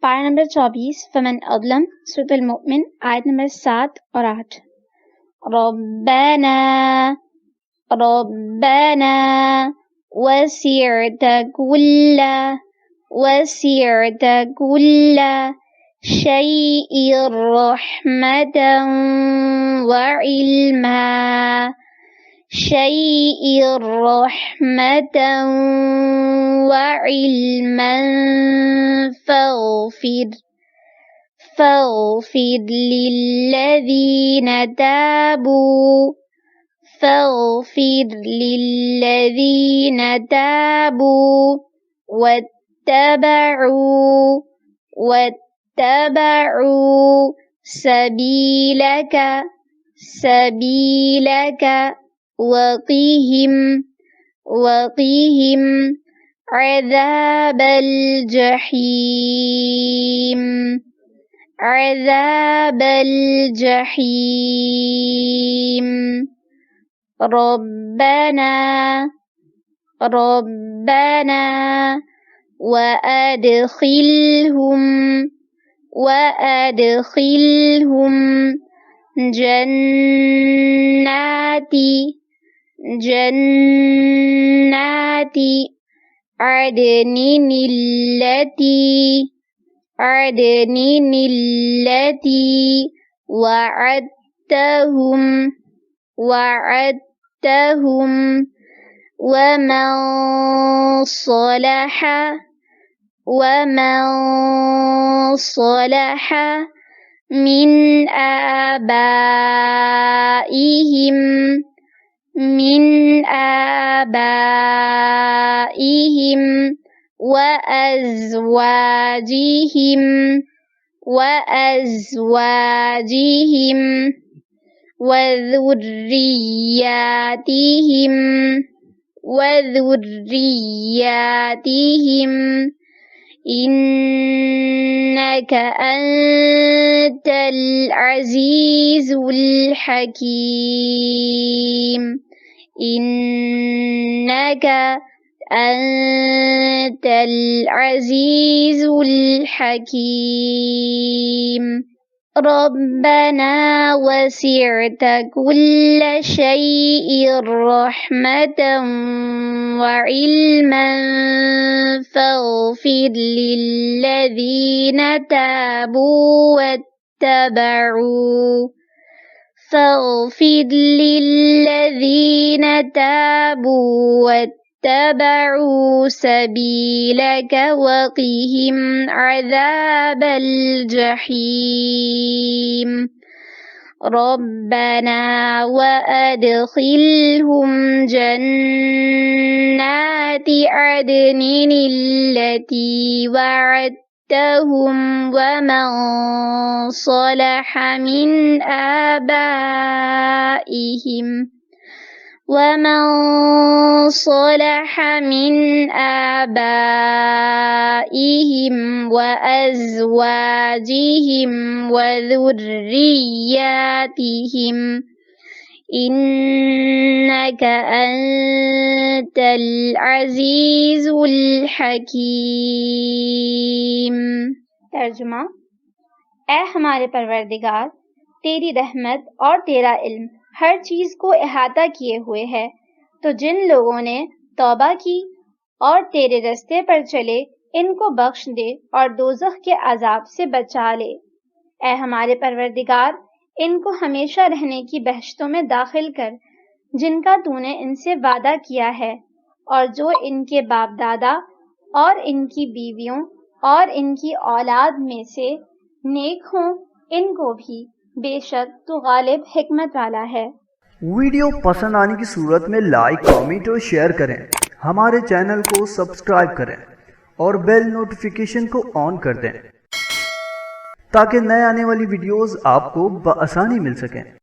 पारा नंबर 24 फमन अज़लम सूरत अल-मुमिन आयत नंबर 7 और 8। रब्बना रब्बना वसिअत कुल्ला शैइन रहमतन व इल्मा فاغفر للذين تابوا واتبعوا سبيلك وقهم عذاب الجحيم ربنا وأدخلهم جنات عدن التي وعدتهم ومن صلح من آبائهم وأزواجهم وذرياتهم إنك أنت العزيز الحكيم ربنا وسعت كل شيء رحمة وعلما فاغفر للذين تابوا واتبعوا سبيلك وقهم عذاب الجحيم ربنا وأدخلهم جنات عدن التي وعدتهم ومن صلح من آبائهم وأزواجهم وذرياتهم إنك أنت العزيز الحكيم। तर्जुमा, ऐ हमारे परवरदिगार, तेरी रहमत और तेरा इल्म हर चीज को इहाता किए हुए है, तो जिन लोगों ने तौबा की और तेरे रास्ते पर चले इनको बख्श दे और दोज़ख के अजाब से बचा ले। ऐ हमारे परवरदिगार, इनको हमेशा रहने की बहश्तों में दाखिल कर जिनका तूने इनसे वादा किया है, और जो इनके बाप दादा और इनकी बीवियों और इनकी औलाद में से नेक हों, इनको भी बेशक तू गालिब हिकमत वाला है। वीडियो पसंद आने की सूरत में लाइक, कमेंट और शेयर करें। हमारे चैनल को सब्सक्राइब करें और बेल नोटिफिकेशन को ऑन कर दें ताकि नए आने वाली वीडियोस आपको बआसानी मिल सकें।